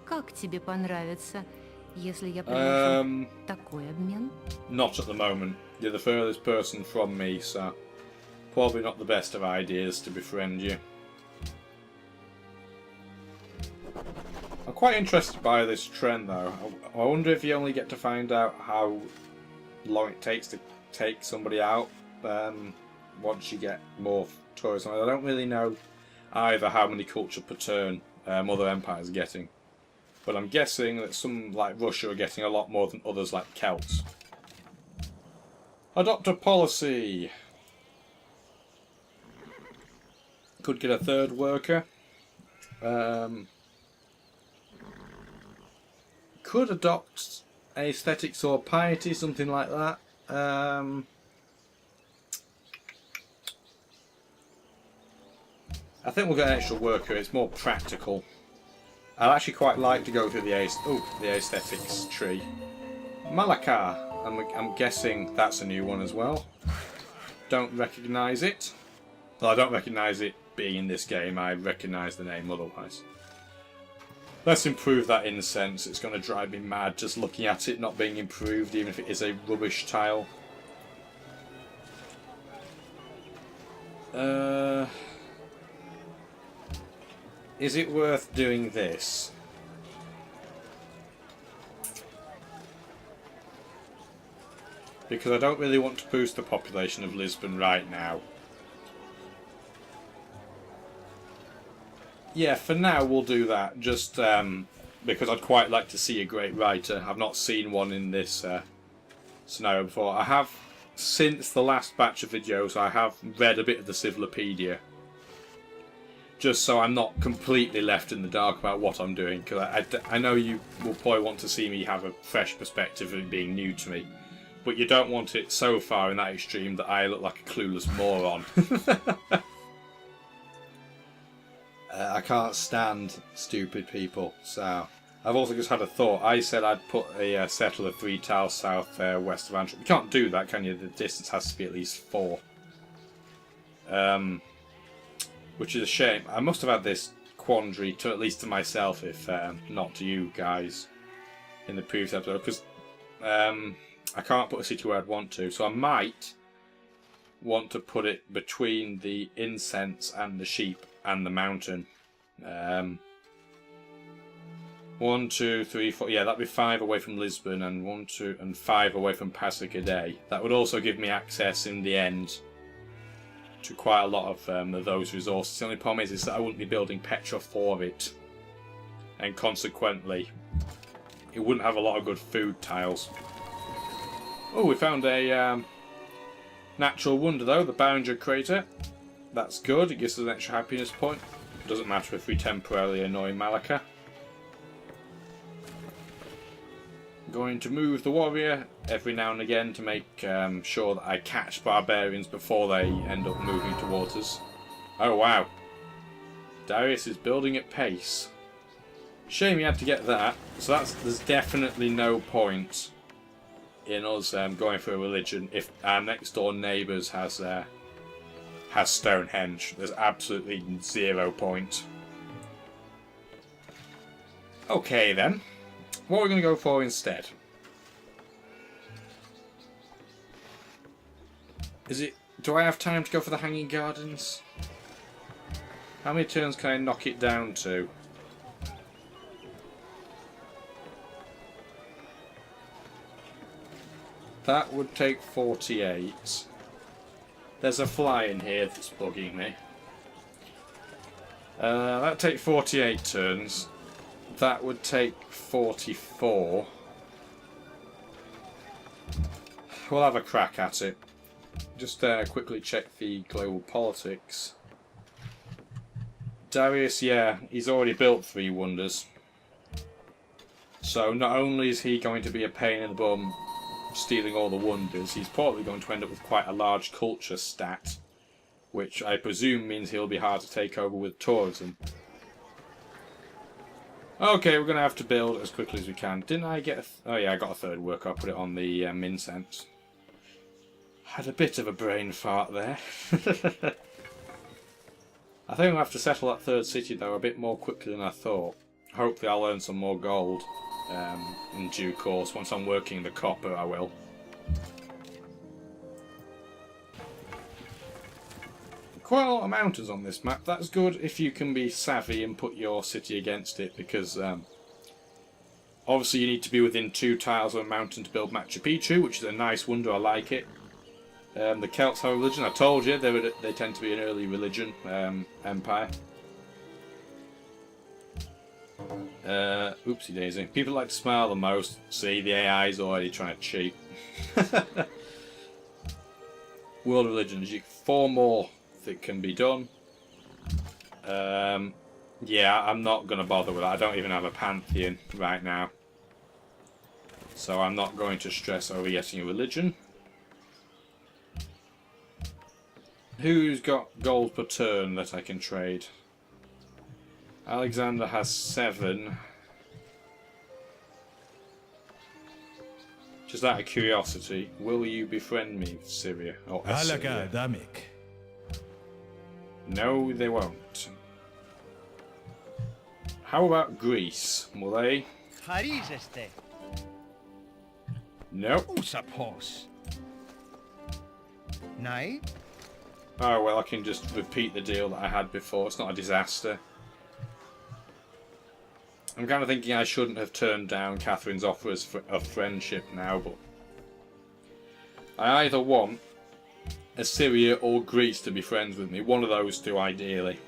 Как тебе понравится, если я предложу такой обмен? Not at the moment. You're the furthest person from me, so probably not the best of ideas to befriend you. I'm quite interested by this trend though. I wonder if you only get to find out how long it takes to take somebody out once you get more tourism. I don't really know either how many culture per turn other empires are getting. But I'm guessing that some like Russia are getting a lot more than others like the Celts. Adopt a policy. Could get a third worker. Could adopt aesthetics or piety, something like that. I think we'll get an extra worker. It's more practical. I'd actually quite like to go through the aesthetics tree. Malacca. I'm guessing that's a new one as well. Don't recognise it. Well, I don't recognise it being in this game. I recognise the name otherwise. Let's improve that incense. It's going to drive me mad just looking at it not being improved, even if it is a rubbish tile. Is it worth doing this? Because I don't really want to boost the population of Lisbon right now. Yeah, for now we'll do that, just because I'd quite like to see a great writer. I've not seen one in this scenario before. I have, since the last batch of videos, I have read a bit of the CivilOpedia. Just so I'm not completely left in the dark about what I'm doing, because I know you will probably want to see me have a fresh perspective of it being new to me. But you don't want it so far in that extreme that I look like a clueless moron. I can't stand stupid people, so... I've also just had a thought. I said I'd put a settler 3 tiles south west of Antwerp. You can't do that, can you? The distance has to be at least 4. Which is a shame. I must have had this quandary, to at least to myself, if not to you guys, in the previous episode, because I can't put a city where I'd want to, so I might want to put it between the incense and the sheep and the mountain. 1, 2, 3, 4. Yeah, that'd be 5 away from Lisbon, and 1, 2, and 5 away from Passacaday. That would also give me access in the end to quite a lot of those resources. The only problem is that I wouldn't be building Petra for it, and consequently, it wouldn't have a lot of good food tiles. Oh, we found a natural wonder though, the Barringer crater. That's good. It gives us an extra happiness point. It doesn't matter if we temporarily annoy Malacca. Going to move the warrior every now and again to make sure that I catch barbarians before they end up moving towards us. Oh wow. Darius is building at pace. Shame he had to get that. So there's definitely no point in us going for a religion if our next door neighbours has Stonehenge. There's absolutely 0 point. Okay then. What are we going to go for instead? Do I have time to go for the Hanging Gardens? How many turns can I knock it down to? That would take 48. There's a fly in here that's bugging me. That would take 48 turns. That would take 44. We'll have a crack at it. Just quickly check the global politics. Darius, yeah, he's already built 3 wonders. So not only is he going to be a pain in the bum stealing all the wonders, he's probably going to end up with quite a large culture stat, which I presume means he'll be hard to take over with tourism. Okay, we're going to have to build as quickly as we can. Didn't I get oh yeah, I got a third worker. I'll put it on the incense. Had a bit of a brain fart there. I think I'll have to settle that third city though a bit more quickly than I thought. hopefully I'll earn some more gold in due course. Once I'm working the copper, I will. Quite a lot of mountains on this map. That's good if you can be savvy and put your city against it, because obviously you need to be within 2 tiles of a mountain to build Machu Picchu, which is a nice wonder. I like it. The Celts have a religion. I told you they tend to be an early religion empire. Oopsie daisy. People like to smile the most. See, the AI is already trying to cheat. World religions. You 4 more that can be done. Yeah, I'm not going to bother with that. I don't even have a pantheon right now, so I'm not going to stress over getting a religion. Who's got gold per turn that I can trade? Alexander has 7. Just out of curiosity, will you befriend me, Syria? Or Assyria? No, they won't. How about Greece? Will they? Nope. Oh, well, I can just repeat the deal that I had before. It's not a disaster. I'm kind of thinking I shouldn't have turned down Catherine's offers of friendship now, but I either want Assyria or Greece to be friends with me. One of those two, ideally,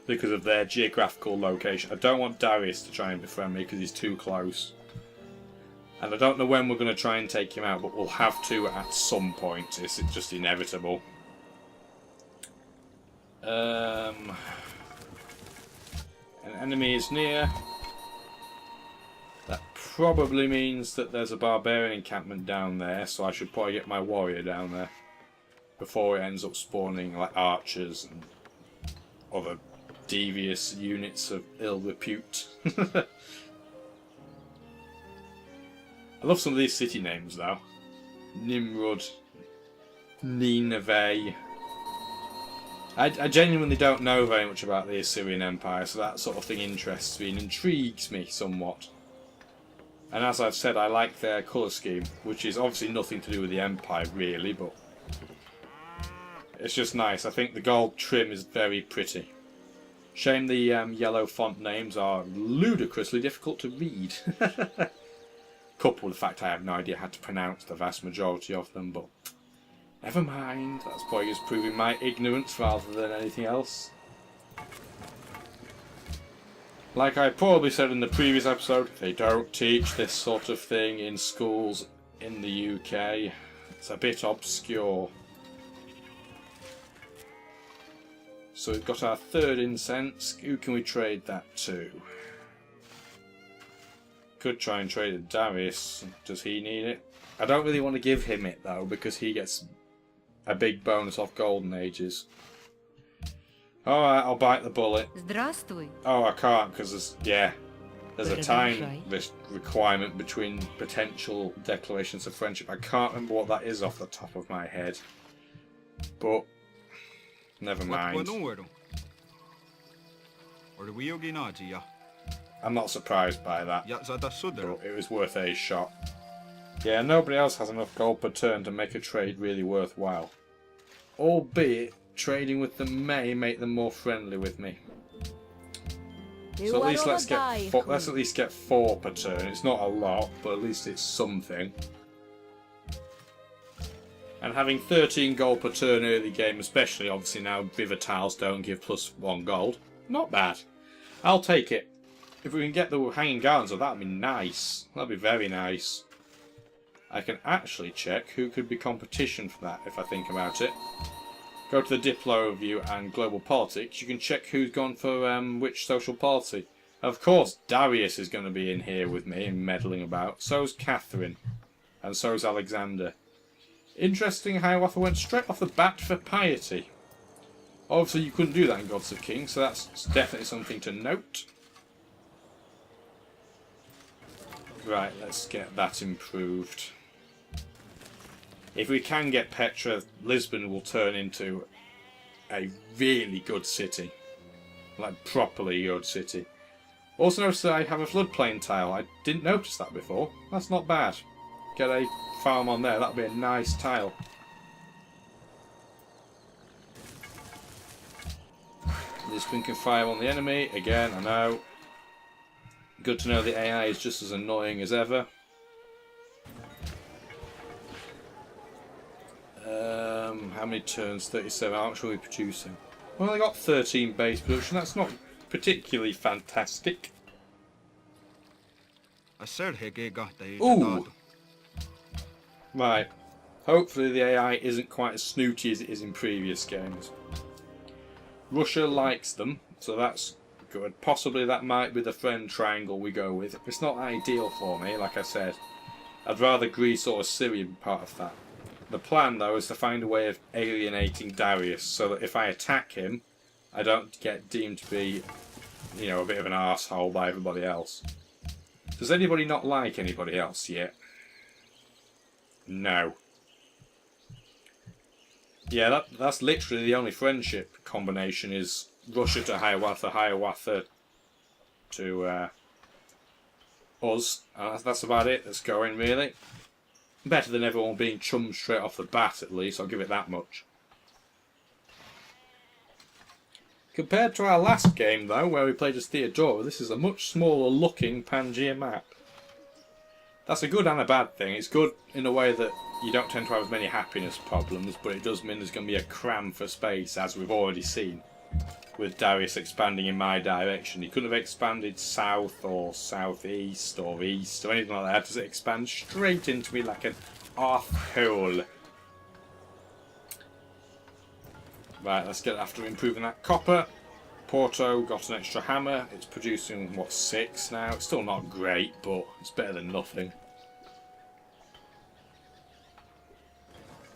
because of their geographical location. I don't want Darius to try and befriend me because he's too close. And I don't know when we're going to try and take him out, but we'll have to at some point. It's just inevitable. An enemy is near. That probably means that there's a barbarian encampment down there, so I should probably get my warrior down there before it ends up spawning like archers and other devious units of ill repute. I love some of these city names though. Nimrod, Nineveh. I genuinely don't know very much about the Assyrian Empire, so that sort of thing interests me and intrigues me somewhat. And as I've said, I like their colour scheme, which is obviously nothing to do with the Empire really, but it's just nice. I think the gold trim is very pretty. Shame the yellow font names are ludicrously difficult to read. Coupled with the fact I have no idea how to pronounce the vast majority of them, but never mind. That's probably just proving my ignorance rather than anything else. Like I probably said in the previous episode, they don't teach this sort of thing in schools in the UK. It's a bit obscure. So we've got our 3rd incense. Who can we trade that to? Could try and trade it to Darius. Does he need it? I don't really want to give him it though, because he gets a big bonus off Golden Ages. Alright, I'll bite the bullet. Здравствуй. Oh, I can't because there's a time requirement between potential declarations of friendship. I can't remember what that is off the top of my head. But never mind. I'm not surprised by that. But it was worth a shot. Yeah, nobody else has enough gold per turn to make a trade really worthwhile. Albeit, trading with them may make them more friendly with me. So at least let's at least get 4 per turn. It's not a lot, but at least it's something. And having 13 gold per turn early game, especially obviously now river tiles don't give +1 gold, not bad. I'll take it. If we can get the hanging gardens, that'd be nice. That'd be very nice. I can actually check who could be competition for that if I think about it. Go to the Diplo review and Global Politics. You can check who's gone for which social policy. Of course, Darius is going to be in here with me and meddling about. So's Catherine. And so's Alexander. Interesting how I went straight off the bat for piety. Obviously, you couldn't do that in Gods of Kings, so that's definitely something to note. Right, let's get that improved. If we can get Petra, Lisbon will turn into a really good city. Like, properly good city. Also notice that I have a floodplain tile. I didn't notice that before. That's not bad. Get a farm on there. That'll be a nice tile. Lisbon can fire on the enemy. Again, I know. Good to know the AI is just as annoying as ever. How many turns? 37. How much are we producing? Well, I got 13 base production. That's not particularly fantastic. Ooh! Right. Hopefully the AI isn't quite as snooty as it is in previous games. Russia likes them, so that's good. Possibly that might be the friend triangle we go with. It's not ideal for me, like I said. I'd rather Greece or Syria be part of that. The plan, though, is to find a way of alienating Darius, so that if I attack him, I don't get deemed to be, you know, a bit of an arsehole by everybody else. Does anybody not like anybody else yet? No. Yeah, that's literally the only friendship combination is Russia to Hiawatha, Hiawatha to us. That's about it that's going, really. Better than everyone being chummed straight off the bat, at least. I'll give it that much. Compared to our last game, though, where we played as Theodora, this is a much smaller looking Pangaea map. That's a good and a bad thing. It's good in a way that you don't tend to have as many happiness problems, but it does mean there's going to be a cram for space, as we've already seen, with Darius expanding in my direction. He couldn't have expanded south or southeast or east or anything like that. Does it expand straight into me like an arse-hole? Right, let's get after improving that copper. Porto got an extra hammer. It's producing, what, 6 now? It's still not great, but it's better than nothing.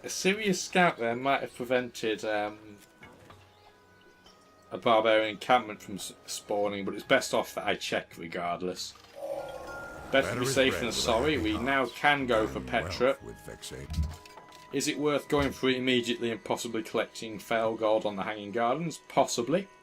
A serious scout there might have prevented a barbarian encampment from spawning, but it's best off that I check regardless. Better to be safe than sorry. We now can go for Petra. Is it worth going for it immediately and possibly collecting fail gold on the Hanging Gardens? Possibly.